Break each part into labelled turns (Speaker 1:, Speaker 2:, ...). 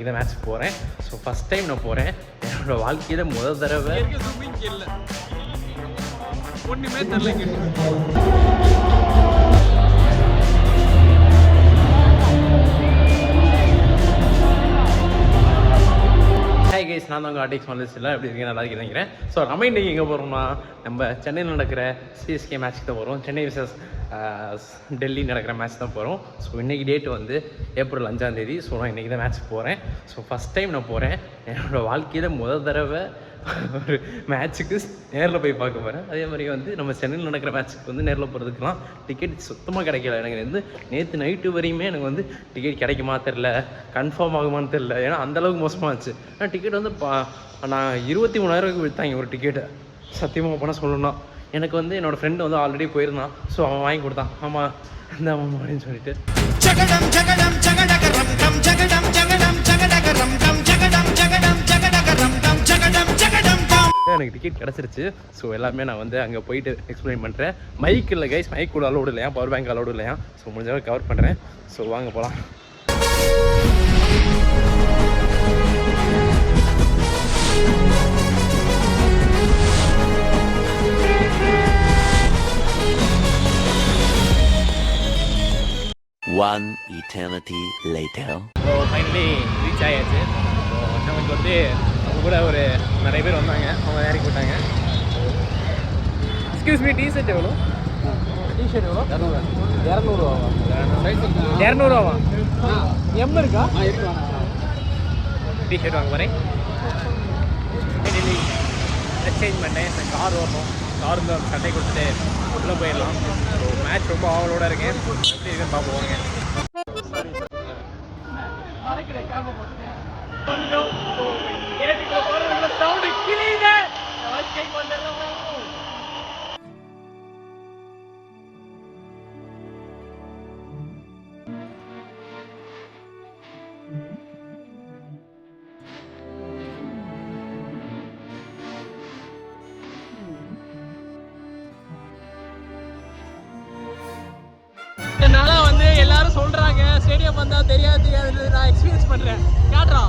Speaker 1: இந்த மேட்ச் போகிறேன். So first time நான் போகிறேன். என்னோடய வாழ்க்கையில் முதல் தடவை
Speaker 2: இல்லை ஒன்றுமே தெரிலங்க.
Speaker 1: ஹாய் கைஸ், நான் தான் உங்கள் ஆர்டிக்ஸ் மலேசியில் எப்படி இருக்கீங்க, நல்லா இருக்கேன் நினைக்கிறேன். ஸோ நம்ம இன்றைக்கி எங்கே போகிறோம்னா நம்ம சென்னையில் நடக்கிற சிஎஸ்கே மேட்ச்சுக்கு தான் போகிறோம். சென்னை விசஸ் டெல்லி நடக்கிற மேட்ச் தான் போகிறோம். ஸோ இன்றைக்கி டேட் வந்து ஏப்ரல் 5ஆம் தேதி. ஸோ நான் இன்றைக்கி தான் மேட்ச் போகிறேன். ஸோ ஃபஸ்ட் டைம் நான் போகிறேன். என்னோடய வாழ்க்கையில் முதல் தடவை ஒரு மேட்ச்சுக்கு நேரில் போய் பார்க்க போகிறேன். அதே மாதிரி வந்து நம்ம சென்னையில் நடக்கிற மேட்ச்சுக்கு வந்து நேரில் போகிறதுக்கெலாம் டிக்கெட் சுத்தமாக கிடைக்கல. எனக்கு வந்து நேற்று நைட்டு வரையுமே எனக்கு வந்து டிக்கெட் கிடைக்குமா தெரில, கன்ஃபார்ம் ஆகுமான்னு தெரில. ஏன்னா அந்தளவுக்கு மோசமாகச்சு. ஆனால் டிக்கெட் வந்து நான் 23,000 விற்றாங்க ஒரு டிக்கெட்டை. சத்தியமாக பண்ண சொல்லணும்னா எனக்கு வந்து என்னோடய ஃப்ரெண்டு வந்து ஆல்ரெடி போயிருந்தான். ஸோ அவன் வாங்கி கொடுத்தான். ஆமாம் இந்த ஆமாம் அப்படின்னு சொல்லிட்டு எனக்கு டிக்கெட் கிடச்சிருச்சு. ஸோ எல்லாமே நான் வந்து அங்கே போயிட்டு எக்ஸ்பிளைன் பண்ணுறேன். மைக் இல்லை கைஸ், மைக் கூட அலோடு இல்லையா, பவர் பேங்க் அலோடு இல்லையா. ஸோ முடிஞ்சவரை கவர் பண்ணுறேன். ஸோ வாங்க போகலாம்.
Speaker 3: One eternity later.
Speaker 1: So finally reach ஆயாச்சு. ஸோ நமக்கு வந்து அவங்க கூட ஒரு நிறைய பேர் வந்தாங்க. அவங்க இறக்கி போட்டாங்க. எக்ஸ்கியூஸ் மீ, டிஷர்ட் எவ்வளோ? டிஷர்ட் எவ்வளோ? 200ரூவாவா? 200ரூவாவா? எம் இருக்கா? டிஷர்ட் வாங்க போகிறேன். ஃபைனலி எக்ஸ்சேஞ்ச் பண்ணேன். கார் வரணும். கார் இருந்தால் சட்டை கொடுத்துட்டு உள்ளே போயிடலாம். ஸோ மேட்ச் ரொம்ப ஆவலோட இருக்கேன். எப்படி இருக்குன்னு பார்ப்போங்க.
Speaker 2: என்னால் வந்து எல்லாரும் சொல்கிறாங்க ஸ்டேடியம் வந்தால் தெரியாது நான் எக்ஸ்பீரியன்ஸ் பண்ணுறேன். காட்டுறா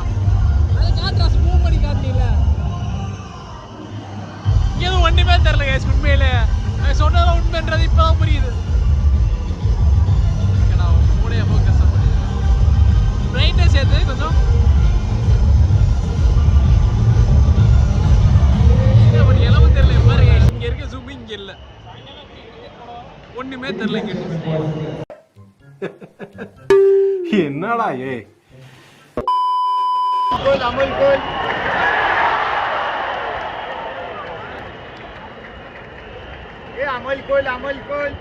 Speaker 2: ஸ்மூவ் பண்ணி காட்டில எதுவும் ஒன்றுமே தெரில கேஸ். உண்மையிலே சொன்னதான் உண்மைன்றது இப்போ தான் புரியுது. நான் மூளையை ஃபோக்கஸ் பண்ணி பிரைட்னஸ் சேர்த்து கொஞ்சம் இளவும் தெரில. பாருங்க இங்கே இருக்க ஜூம் இங்கே இல்லை, ஒன்றுமே தெரில இங்கே.
Speaker 4: என்னடா
Speaker 2: அமல் கோல் அமல் கோல்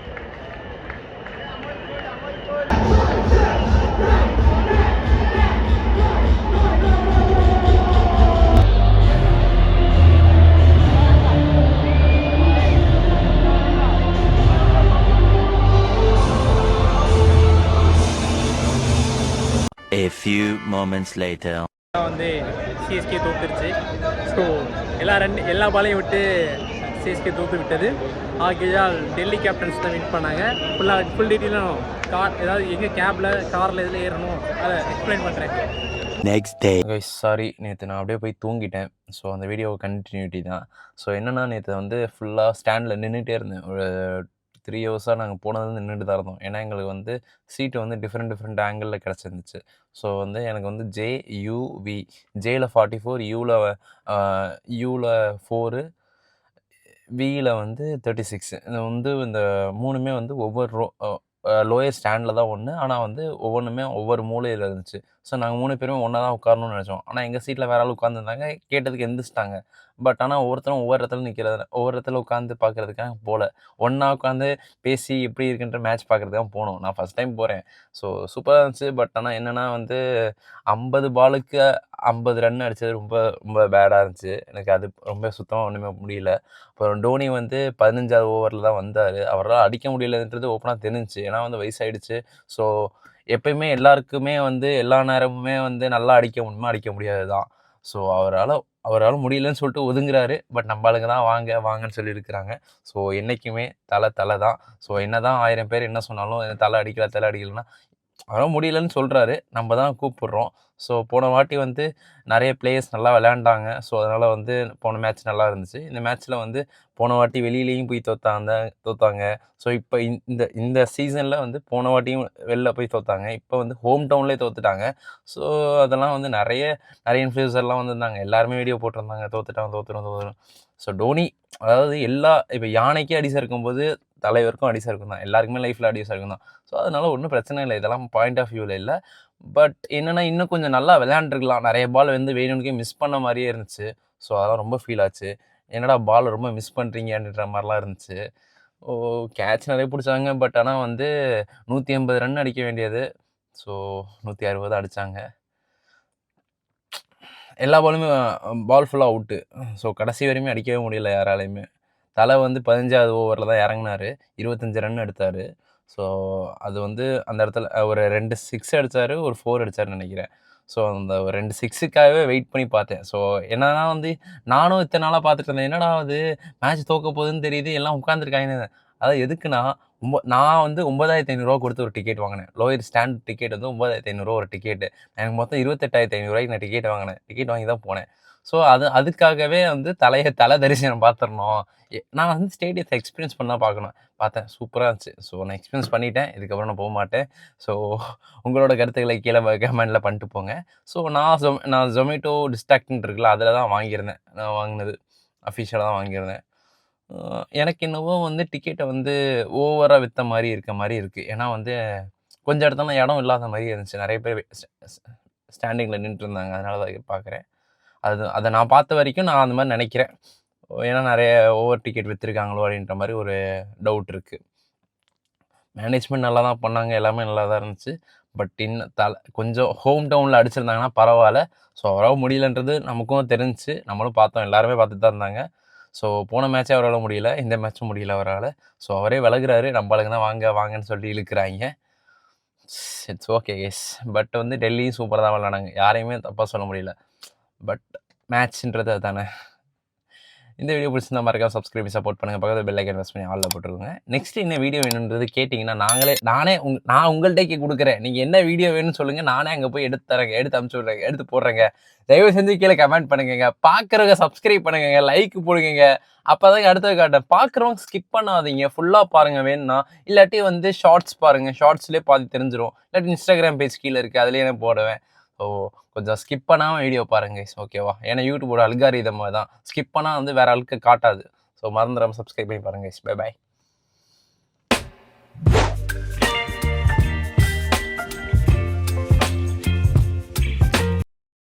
Speaker 3: A few moments later.
Speaker 1: வந்து சிஎஸ்கே தோத்துருச்சு. ஸோ எல்லா பாலையும் விட்டு சிஎஸ்கே தோற்று விட்டது. ஆகையால் டெல்லி கேப்டன்ஸ் தான் வின் பண்ணாங்க. ஃபுல் டீட்டெயிலும் ஏதாவது எங்கே கேபில் காரில் இதில் ஏறணும் அதை எக்ஸ்பிளைன் பண்ணுறேன்.
Speaker 3: Next day.
Speaker 1: சாரி, நேற்று நான் அப்படியே போய் தூங்கிட்டேன். ஸோ அந்த வீடியோ கண்டினியூட்டி தான். ஸோ என்னென்னா நேற்று வந்து ஃபுல்லாக ஸ்டாண்டில் நின்றுட்டே இருந்தேன். ஒரு 3 ஹவர்ஸாக நாங்கள் போனது நின்றுட்டு தான் இருந்தோம். ஏன்னா எங்களுக்கு வந்து சீட்டு வந்து டிஃப்ரெண்ட் ஆங்கிளில் கிடச்சிருந்துச்சு. ஸோ வந்து எனக்கு வந்து JUV, ஜேயில் 44, யூவில் 4, வியில் வந்து 36. இது வந்து இந்த 3மே வந்து ஒவ்வொரு லோயர் ஸ்டாண்டில் தான் ஒன்று. ஆனால் வந்து ஒவ்வொன்றுமே ஒவ்வொரு மூலையில் இருந்துச்சு. ஸோ நாங்கள் 3 பேருமே ஒன்றா தான் உட்காரணும்னு நினச்சோம். ஆனால் எங்கள் சீட்டில் வேறு ஆள் உட்காந்துருந்தாங்க. கேட்டதுக்கு எந்திரிச்சிட்டாங்க. பட் ஆனால் ஒவ்வொருத்தரும் ஒவ்வொரு இடத்துல உட்காந்து பார்க்குறதுக்காக போகல. ஒன்றா உட்காந்து பேசி எப்படி இருக்குன்ற மேட்ச் பார்க்குறதுக்காக போனோம். நான் ஃபஸ்ட் டைம் போகிறேன். ஸோ சூப்பராக இருந்துச்சு. பட் ஆனால் என்னென்னா வந்து 50 பாலுக்கு 50 ரன் அடித்தது ரொம்ப பேடாக இருந்துச்சு. எனக்கு அது ரொம்ப சுத்தமாக ஒன்றுமே முடியல. அப்புறம் டோனி வந்து 15ஆவது ஓவரில் தான் வந்தார். அவரால் அடிக்க முடியலன்றது ஓப்பனாக தெரிஞ்சிச்சு. ஏன்னா வந்து வயசாகிடுச்சு. ஸோ எப்பயுமே எல்லாருக்குமே வந்து எல்லா நேரமுமே வந்து நல்லா அடிக்க முடியாது தான். ஸோ அவரால் முடியலன்னு சொல்லிட்டு ஒதுங்குறாரு. பட் நம்ம ஆளுங்க தான் வாங்கன்னு சொல்லியிருக்கிறாங்க. ஸோ என்றைக்குமே தலை தான். ஸோ என்ன தான் 1000 பேர் என்ன சொன்னாலும் தலை அடிக்கலைன்னா வர முடியலன்னு சொல்கிறாரு, நம்ம தான் கூப்பிட்றோம். ஸோ போன வாட்டி வந்து நிறைய பிளேயர்ஸ் நல்லா விளையாண்டாங்க. ஸோ அதனால் வந்து போன மேட்ச் நல்லா இருந்துச்சு. இந்த மேட்ச்சில் வந்து போன வாட்டி வெளியிலேயும் போய் தோத்தாங்க. ஸோ இப்போ இந்த இந்த சீசனில் வந்து போன வாட்டியும் வெளில போய் தோத்தாங்க. இப்போ வந்து ஹோம் டவுன்லேயே தோத்துட்டாங்க. ஸோ அதெல்லாம் வந்து நிறைய இன்ஃப்ளூயன்சர்லாம் வந்திருந்தாங்க. எல்லாருமே வீடியோ போட்டிருந்தாங்க, தோத்துட்டோம். ஸோ டோனி அதாவது இப்போ யானைக்கே அடி சேர்க்கும்போது தலைவருக்கும் அடி சேர்க்கும் தான். எல்லாருக்குமே லைஃப்பில் அடி சேர்க்கும் தான். ஸோ அதனால் ஒன்றும் பிரச்சனை இல்லை. இதெல்லாம் பாயிண்ட் ஆஃப் வியூவில் இல்லை. பட் என்னென்னா இன்னும் கொஞ்சம் நல்லா விளையாண்டுருக்கலாம். நிறைய பால் வந்து வேணும்னுக்கே மிஸ் பண்ண மாதிரியே இருந்துச்சு. ஸோ அதெல்லாம் ரொம்ப ஃபீல் ஆச்சு. என்னடா பால் ரொம்ப மிஸ் பண்ணுறீங்கன்ற மாதிரிலாம் இருந்துச்சு. கேட்ச் நிறைய பிடிச்சாங்க. பட் ஆனால் வந்து 180 ரன் அடிக்க வேண்டியது. ஸோ 160 அடித்தாங்க. எல்லா பாலுமே பால் ஃபுல்லாக அவுட்டு. ஸோ கடைசி வரையுமே அடிக்கவே முடியல யாராலையுமே. தலை வந்து 15வது ஓவரில் தான் இறங்குனாரு. 25 ரன் எடுத்தார். ஸோ அது வந்து அந்த இடத்துல ஒரு 2 6 அடித்தார், ஒரு 4 அடித்தார்னு நினைக்கிறேன். ஸோ அந்த ஒரு 2 6க்காகவே வெயிட் பண்ணி பார்த்தேன். ஸோ என்னன்னா வந்து நானும் இத்தனை நாளாக பார்த்துட்டு இருந்தேன். என்னடா அது மேட்ச் தோக்க போகுதுன்னு தெரியுது, எல்லாம் உட்காந்துருக்காங்க. அதாவது எதுக்குன்னா நான் வந்து 9,500 கொடுத்து ஒரு டிக்கெட் வாங்கினேன். லோயர் ஸ்டாண்ட் டிக்கெட் வந்து 9,500 ஒரு டிக்கெட்டு. எனக்கு மொத்தம் 28,500 நான் டிக்கெட் வாங்கினேன். டிக்கெட் வாங்கி தான் போனேன். ஸோ அதுக்காகவே வந்து தலை தரிசனம் பார்த்துடணும். நான் வந்து ஸ்டேடியத்தை எக்ஸ்பீரியன்ஸ் பண்ண தான் பார்த்தேன். சூப்பராக இருந்துச்சு. ஸோ நான் எக்ஸ்பீரியன்ஸ் பண்ணிட்டேன். இதுக்கப்புறம் நான் போக மாட்டேன். ஸோ உங்களோட கருத்துக்களை கீழே கமெண்டில் பண்ணிட்டு போங்க. ஸோ நான் ஜொமேட்டோ டிஸ்ட்ராக்ட்னு இருக்குல்ல, அதில் தான் வாங்கியிருந்தேன். நான் வாங்கினது அஃபிஷியலாக தான் வாங்கியிருந்தேன். எனக்கு என்னவோ வந்து டிக்கெட்டை வந்து ஓவராக விற்ற மாதிரி இருக்குது. ஏன்னா வந்து கொஞ்சம் இடத்துல இடம் இல்லாத மாதிரி இருந்துச்சு. நிறைய பேர் ஸ்டாண்டிங்கில் நின்றுருந்தாங்க. அதனால தான் பார்க்குறேன். அதை நான் பார்த்த வரைக்கும் நான் அந்த மாதிரி நினைக்கிறேன். ஏன்னா நிறைய ஓவர் டிக்கெட் விற்றுருக்காங்களோ அப்படின்ற மாதிரி ஒரு டவுட் இருக்குது. மேனேஜ்மெண்ட் நல்லா தான் பண்ணாங்க. எல்லாமே நல்லா தான் இருந்துச்சு. பட் கொஞ்சம் ஹோம் டவுனில் அடிச்சிருந்தாங்கன்னா பரவாயில்ல. ஸோ அவரால் முடியலன்றது நமக்கும் தெரிஞ்சிச்சு. நம்மளும் பார்த்தோம். எல்லாருமே பார்த்துட்டு தான் இருந்தாங்க. ஸோ போன மேட்ச்சே அவரால் முடியல. இந்த மேட்ச்சும் முடியல அவரால். ஸோ அவரே விலகுறாரு. நம்மளுக்கு தான் வாங்கன்னு சொல்லி இழுக்கிறாங்க. It's okay case. பட் வந்து டெல்லியும் சூப்பராக தான் விளாண்டாங்க. யாரையுமே தப்பாக சொல்ல முடியல. பட் மேட்ச்ன்றது அதுதானே. இந்த வீடியோ பிடிச்சிருந்தா மறக்காம சப்ஸ்கிரைப் சப்போர்ட் பண்ணுங்கள். பக்கத்தில் பெல் ஐக்கன் ப்ரெஸ் பண்ணி ஆல்ல போட்டுருங்க. நெக்ஸ்ட் என்ன வீடியோ வேணுன்றது கேட்டிங்கன்னா நான் உங்கள்கிட்ட கொடுக்குறேன். நீங்கள் என்ன வீடியோ வேணும்னு சொல்லுங்கள். நானே அங்கே போய் எடுத்து தரேங்க, எடுத்து அனுப்பிச்சி விட்றேங்க, எடுத்து போடுறேங்க. தயவு செஞ்சு கீழே கமெண்ட் பண்ணுங்க. பார்க்குறவங்க சப்ஸ்கிரைப் பண்ணுங்க, லைக் போடுங்க. அப்போ தாங்க அடுத்தது காட்டேன். பார்க்குறவங்க ஸ்கிப் பண்ணாதீங்க, ஃபுல்லாக பாருங்கள் வேணும்னா. இல்லாட்டி வந்து ஷார்ட்ஸ் பாருங்கள், ஷார்ட்ஸ்லேயே பாதி தெரிஞ்சிடும். இல்லாட்டி இன்ஸ்டாகிராம் பேஜ் கீழே இருக்குது, அதுலேயே நான் போடுவேன். ஸோ கொஞ்சம் ஸ்கிப் பண்ணாமல் வீடியோ பாருங்கள், ஓகேவா? ஏன்னா யூடியூபோட அல்காரிதம் தான். ஸ்கிப் பண்ணால் வந்து வேறு ஆளுக்கு காட்டாது. ஸோ மறந்துடாமல் சப்ஸ்கிரைப் பண்ணி பாருங்கள். Bye bye.